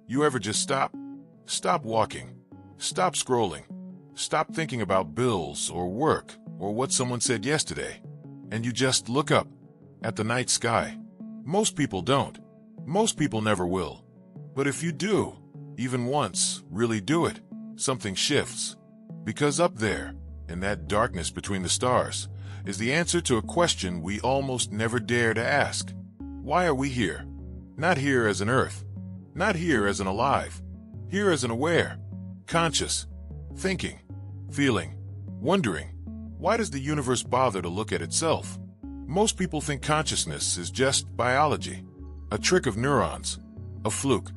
You ever just stop? Stop walking. Stop scrolling. Stop thinking about bills or work or what someone said yesterday. And you just look up at the night sky. Most people don't. Most people never will. But if you do, even once, really do it, something shifts. Because up there, in that darkness between the stars, is the answer to a question we almost never dare to ask. Why are we here? Not here as an earth. Not here as an alive. Here as an aware, conscious, thinking, feeling, wondering. Why does the universe bother to look at itself? Most people think consciousness is just biology, a trick of neurons, a fluke,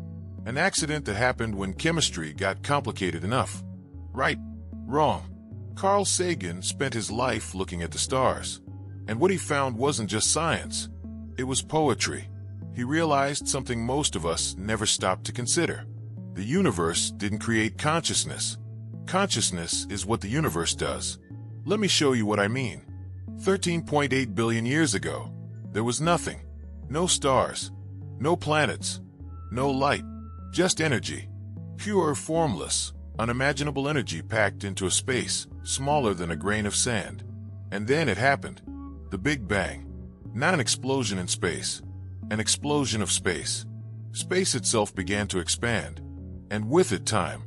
an accident that happened when chemistry got complicated enough. Right, wrong. Carl Sagan spent his life looking at the stars, and what he found wasn't just science, it was poetry. He realized something most of us never stopped to consider. The universe didn't create consciousness. Consciousness is what the universe does. Let me show you what I mean. 13.8 billion years ago, there was nothing. No stars, no planets, no light, just energy. Pure, formless, unimaginable energy packed into a space smaller than a grain of sand. And then it happened. The Big Bang. Not an explosion in space, an explosion of space. Space itself began to expand, and with it time,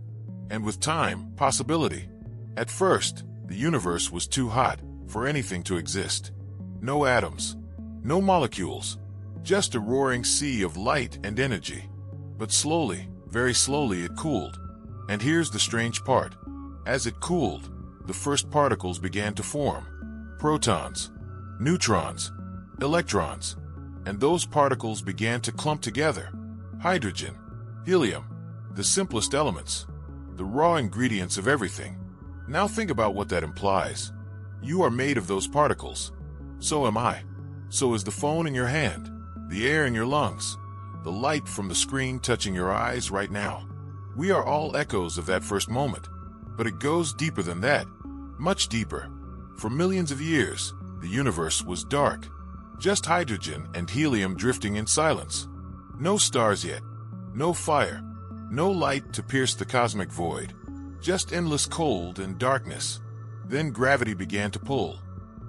and with time, possibility. At first, the universe was too hot for anything to exist. No atoms, no molecules, just a roaring sea of light and energy. But slowly, very slowly it cooled. And here's the strange part. As it cooled, the first particles began to form. Protons, neutrons, electrons. And those particles began to clump together. Hydrogen, helium, the simplest elements, the raw ingredients of everything. Now think about what that implies. You are made of those particles. So am I. So is the phone in your hand, the air in your lungs, the light from the screen touching your eyes right now. We are all echoes of that first moment. But it goes deeper than that, much deeper. For millions of years, the universe was dark. Just hydrogen and helium drifting in silence. No stars yet. No fire. No light to pierce the cosmic void. Just endless cold and darkness. Then gravity began to pull.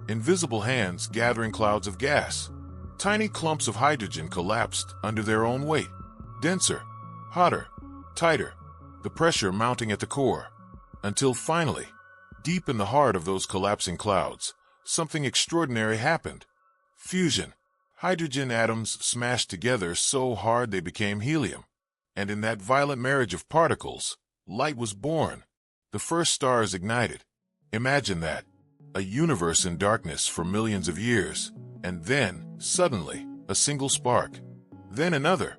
Invisible hands gathering clouds of gas. Tiny clumps of hydrogen collapsed under their own weight. Denser, hotter, tighter. The pressure mounting at the core. Until finally, deep in the heart of those collapsing clouds, something extraordinary happened. Fusion. Hydrogen atoms smashed together so hard they became helium. And in that violent marriage of particles, light was born. The first stars ignited. Imagine that. A universe in darkness for millions of years. And then, suddenly, a single spark. Then another.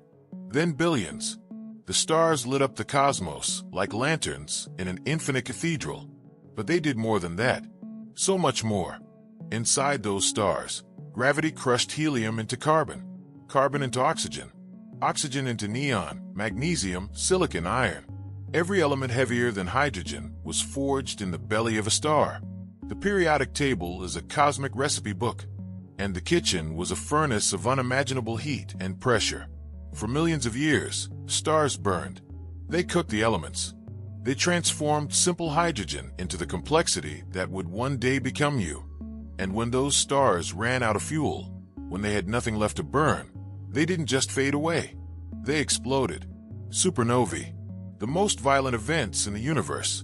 Then billions. The stars lit up the cosmos like lanterns in an infinite cathedral. But they did more than that. So much more. Inside those stars, gravity crushed helium into carbon, carbon into oxygen, oxygen into neon, magnesium, silicon, iron. Every element heavier than hydrogen was forged in the belly of a star. The periodic table is a cosmic recipe book, and the kitchen was a furnace of unimaginable heat and pressure. For millions of years, stars burned. They cooked the elements. They transformed simple hydrogen into the complexity that would one day become you. And when those stars ran out of fuel, when they had nothing left to burn, they didn't just fade away. They exploded. Supernovae, the most violent events in the universe.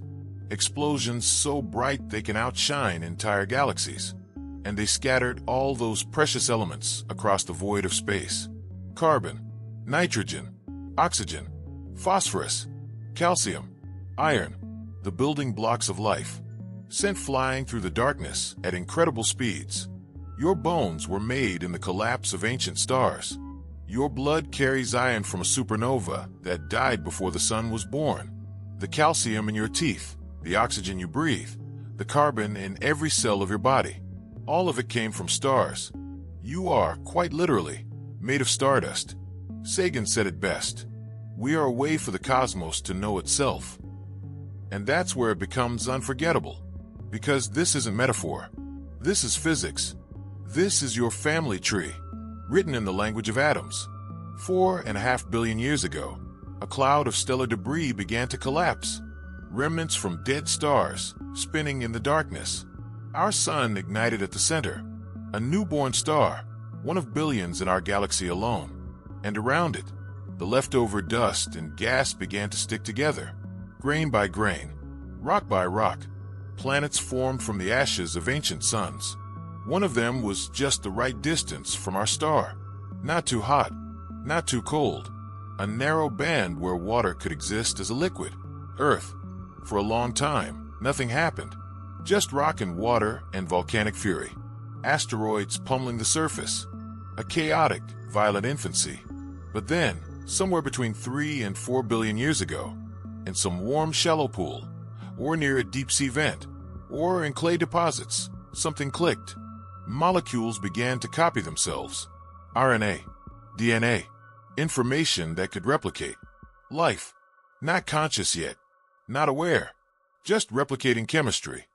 Explosions so bright they can outshine entire galaxies. And they scattered all those precious elements across the void of space. Carbon, nitrogen, oxygen, phosphorus, calcium, iron, the building blocks of life, sent flying through the darkness at incredible speeds. Your bones were made in the collapse of ancient stars. Your blood carries iron from a supernova that died before the sun was born. The calcium in your teeth, the oxygen you breathe, the carbon in every cell of your body. All of it came from stars. You are, quite literally, made of stardust. Sagan said it best. We are a way for the cosmos to know itself. And that's where it becomes unforgettable. Because this isn't metaphor. This is physics. This is your family tree, written in the language of atoms. 4.5 billion years ago, A cloud of stellar debris began to collapse, remnants from dead stars spinning in the darkness. Our sun ignited at the center, a newborn star, one of billions in our galaxy alone. And around it, the leftover dust and gas began to stick together, grain by grain, rock by rock. Planets formed from the ashes of ancient suns. One of them was just the right distance from our star. Not too hot, not too cold. A narrow band where water could exist as a liquid. Earth. For a long time, nothing happened. Just rock and water and volcanic fury. Asteroids pummeling the surface. A chaotic, violent infancy. But then, somewhere between 3 and 4 billion years ago, in some warm shallow pool, or near a deep-sea vent, or in clay deposits, something clicked. Molecules began to copy themselves. RNA, DNA, information that could replicate. Life, not conscious yet, not aware, just replicating chemistry.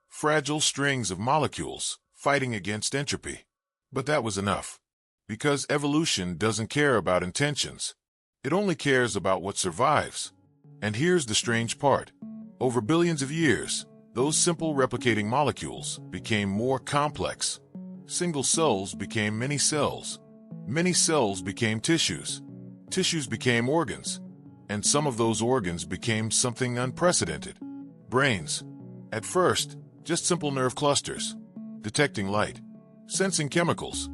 Fragile strings of molecules fighting against entropy. But that was enough. Because evolution doesn't care about intentions. It only cares about what survives. And here's the strange part. Over billions of years, those simple replicating molecules became more complex. Single cells became many cells. Many cells became tissues. Tissues became organs. And some of those organs became something unprecedented. Brains. At first, just simple nerve clusters. Detecting light. Sensing chemicals.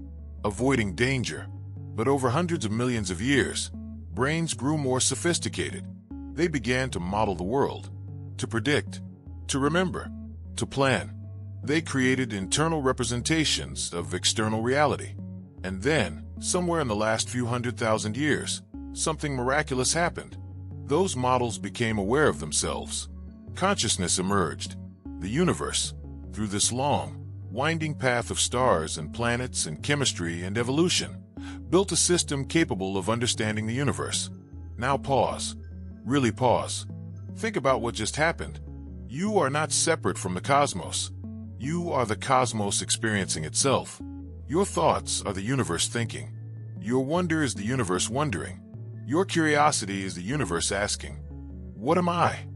Avoiding danger. But over hundreds of millions of years, brains grew more sophisticated. They began to model the world. To predict. To remember. To plan. They created internal representations of external reality. And then, somewhere in the last few 100,000 years, something miraculous happened. Those models became aware of themselves. Consciousness emerged. The universe, through this long, winding path of stars and planets and chemistry and evolution, built a system capable of understanding the universe. Now pause. Really pause. Think about what just happened. You are not separate from the cosmos. You are the cosmos experiencing itself. Your thoughts are the universe thinking. Your wonder is the universe wondering. Your curiosity is the universe asking, "What am I?"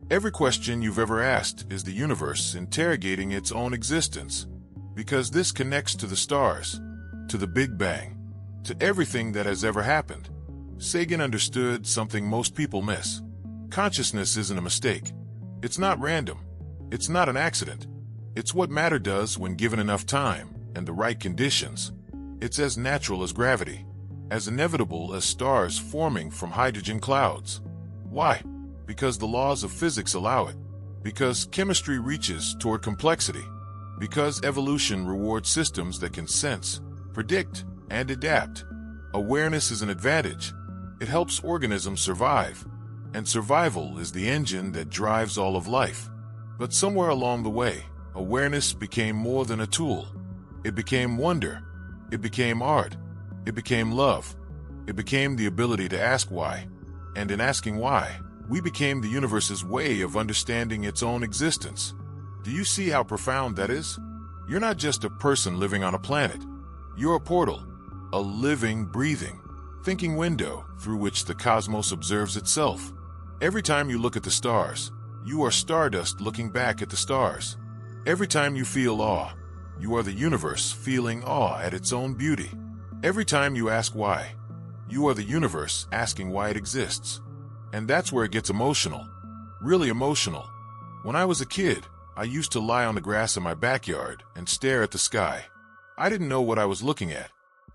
Every question you've ever asked is the universe interrogating its own existence. Because this connects to the stars, to the Big Bang, to everything that has ever happened. Sagan understood something most people miss. Consciousness isn't a mistake. It's not random. It's not an accident. It's what matter does when given enough time and the right conditions. It's as natural as gravity, as inevitable as stars forming from hydrogen clouds. Why? Because the laws of physics allow it. Because chemistry reaches toward complexity. Because evolution rewards systems that can sense, predict, and adapt. Awareness is an advantage. It helps organisms survive. And survival is the engine that drives all of life. But somewhere along the way, awareness became more than a tool. It became wonder. It became art. It became love. It became the ability to ask why. And in asking why, we became the universe's way of understanding its own existence. Do you see how profound that is? You're not just a person living on a planet. You're a portal, a living, breathing, thinking window through which the cosmos observes itself. Every time you look at the stars, you are stardust looking back at the stars. Every time you feel awe, you are the universe feeling awe at its own beauty. Every time you ask why, you are the universe asking why it exists. And that's where it gets emotional. Really emotional. When I was a kid, I used to lie on the grass in my backyard and stare at the sky. I didn't know what I was looking at.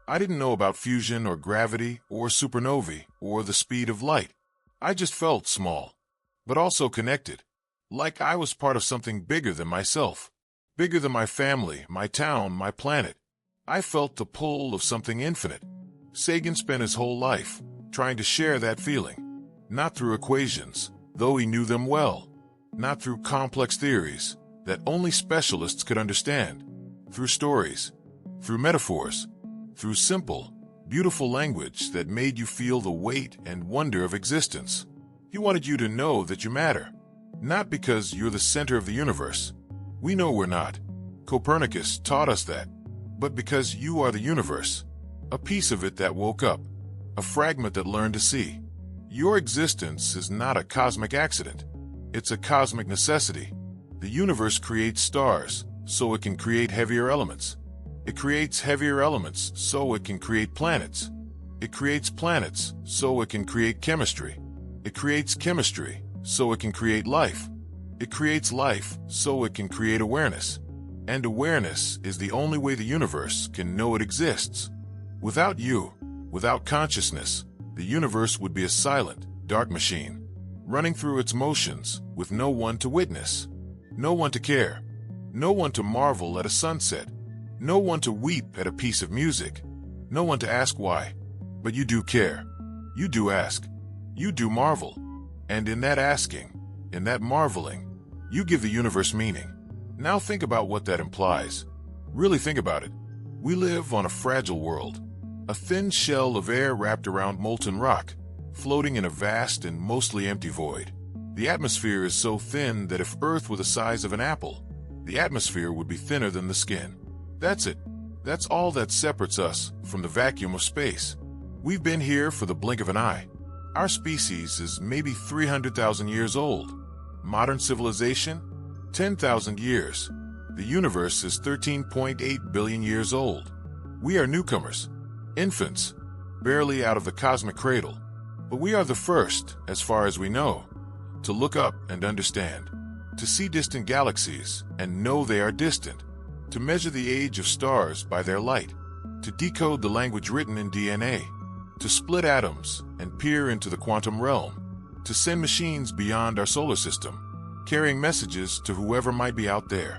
I didn't know about fusion or gravity or supernovae or the speed of light. I just felt small, but also connected. Like I was part of something bigger than myself. Bigger than my family, my town, my planet. I felt the pull of something infinite. Sagan spent his whole life trying to share that feeling. Not through equations, though he knew them well. Not through complex theories that only specialists could understand. Through stories, through metaphors, through simple, beautiful language that made you feel the weight and wonder of existence. He wanted you to know that you matter. Not because you're the center of the universe. We know we're not. Copernicus taught us that. But because you are the universe. A piece of it that woke up. A fragment that learned to see. Your existence is not a cosmic accident. It's a cosmic necessity. The universe creates stars, so it can create heavier elements. It creates heavier elements, so it can create planets. It creates planets, so it can create chemistry. It creates chemistry, so it can create life. It creates life, so it can create awareness. And awareness is the only way the universe can know it exists. Without you, without consciousness, the universe would be a silent, dark machine, running through its motions with no one to witness, no one to care, no one to marvel at a sunset, no one to weep at a piece of music, no one to ask why. But you do care. You do ask. You do marvel. And in that asking, in that marveling, you give the universe meaning. Now think about what that implies. Really think about it. We live on a fragile world, a thin shell of air wrapped around molten rock, floating in a vast and mostly empty void. The atmosphere is so thin that if Earth were the size of an apple, the atmosphere would be thinner than the skin. That's it. That's all that separates us from the vacuum of space. We've been here for the blink of an eye. Our species is maybe 300,000 years old. Modern civilization? 10,000 years. The universe is 13.8 billion years old. We are newcomers, infants, barely out of the cosmic cradle. But we are the first, as far as we know, to look up and understand, to see distant galaxies and know they are distant, to measure the age of stars by their light, to decode the language written in DNA, to split atoms and peer into the quantum realm, to send machines beyond our solar system, carrying messages to whoever might be out there.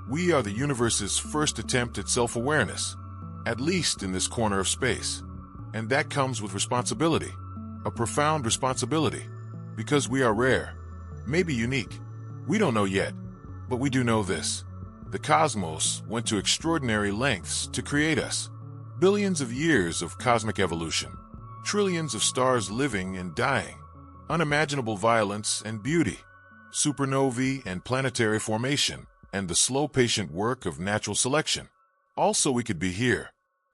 We are the universe's first attempt at self-awareness, at least in this corner of space. And that comes with responsibility, a profound responsibility, because we are rare, maybe unique. We don't know yet, but we do know this. The cosmos went to extraordinary lengths to create us. Billions of years of cosmic evolution, trillions of stars living and dying, unimaginable violence and beauty, supernovae and planetary formation, and the slow patient work of natural selection. Also, we could be here,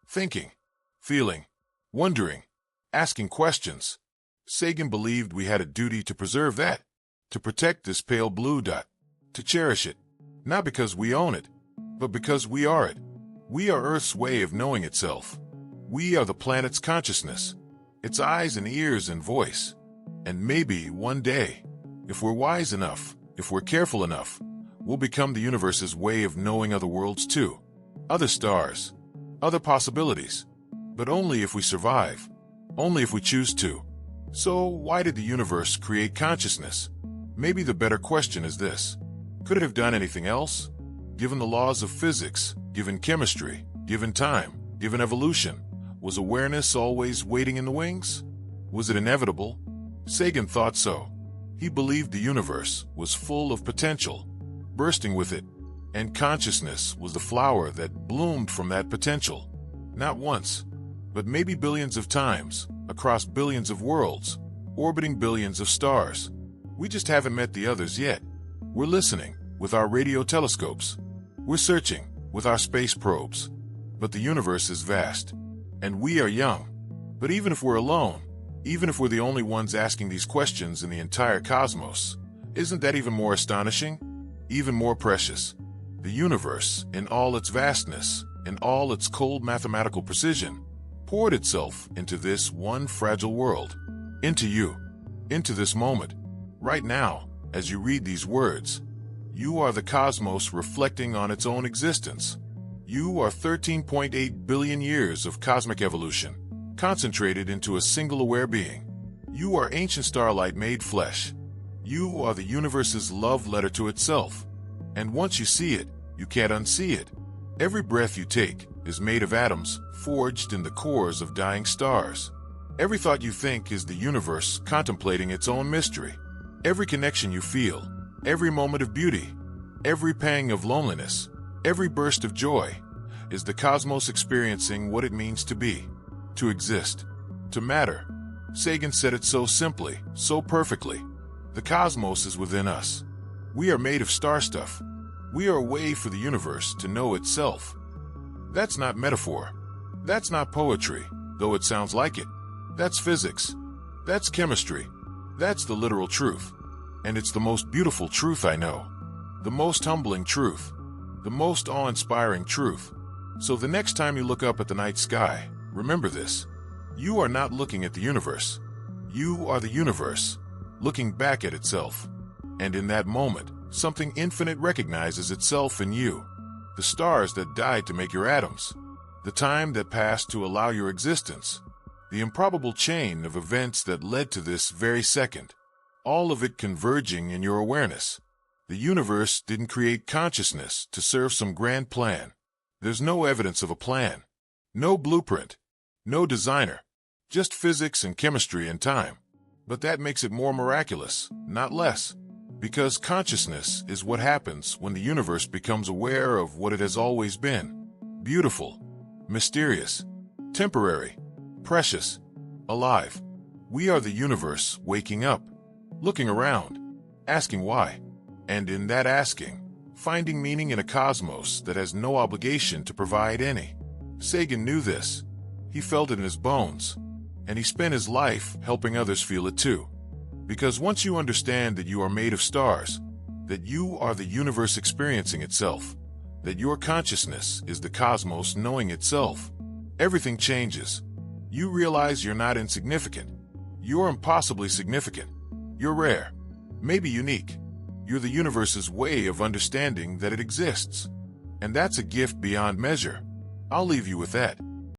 thinking, feeling, wondering, asking questions. Sagan believed we had a duty to preserve that, to protect this pale blue dot, to cherish it, not because we own it, but because we are it. We are Earth's way of knowing itself. We are the planet's consciousness, its eyes and ears and voice. And maybe one day, if we're wise enough, if we're careful enough, we'll become the universe's way of knowing other worlds too, other stars, other possibilities. But only if we survive, only if we choose to. So why did the universe create consciousness? Maybe the better question is this. Could it have done anything else? Given the laws of physics, given chemistry, given time, given evolution, was awareness always waiting in the wings? Was it inevitable? Sagan thought so. He believed the universe was full of potential, bursting with it, and consciousness was the flower that bloomed from that potential. Not once, but maybe billions of times, across billions of worlds, orbiting billions of stars. We just haven't met the others yet. We're listening with our radio telescopes. We're searching with our space probes. But the universe is vast, and we are young. But even if we're alone, even if we're the only ones asking these questions in the entire cosmos, isn't that even more astonishing? Even more precious? The universe, in all its vastness, in all its cold mathematical precision, poured itself into this one fragile world, into you, into this moment. Right now, as you read these words, you are the cosmos reflecting on its own existence. You are 13.8 billion years of cosmic evolution, concentrated into a single aware being. You are ancient starlight made flesh. You are the universe's love letter to itself. And once you see it, you can't unsee it. Every breath you take is made of atoms forged in the cores of dying stars. Every thought you think is the universe contemplating its own mystery. Every connection you feel, every moment of beauty, every pang of loneliness, every burst of joy, is the cosmos experiencing what it means to be, to exist, to matter. Sagan said it so simply, so perfectly. The cosmos is within us. We are made of star stuff. We are a way for the universe to know itself. That's not metaphor. That's not poetry, though it sounds like it. That's physics. That's chemistry. That's the literal truth. And it's the most beautiful truth I know. The most humbling truth. The most awe-inspiring truth. So the next time you look up at the night sky, remember this. You are not looking at the universe. You are the universe, looking back at itself. And in that moment, something infinite recognizes itself in you. The stars that died to make your atoms. The time that passed to allow your existence. The improbable chain of events that led to this very second. All of it converging in your awareness. The universe didn't create consciousness to serve some grand plan. There's no evidence of a plan. No blueprint. No designer. Just physics and chemistry and time. But that makes it more miraculous, not less. Because consciousness is what happens when the universe becomes aware of what it has always been. Beautiful. Mysterious. Temporary. Precious. Alive. We are the universe waking up. Looking around. Asking why. And in that asking, finding meaning in a cosmos that has no obligation to provide any. Sagan knew this. He felt it in his bones. And he spent his life helping others feel it too. Because once you understand that you are made of stars, that you are the universe experiencing itself, that your consciousness is the cosmos knowing itself, everything changes. You realize you're not insignificant. You're impossibly significant. You're rare. Maybe unique. You're the universe's way of understanding that it exists. And that's a gift beyond measure. I'll leave you with that.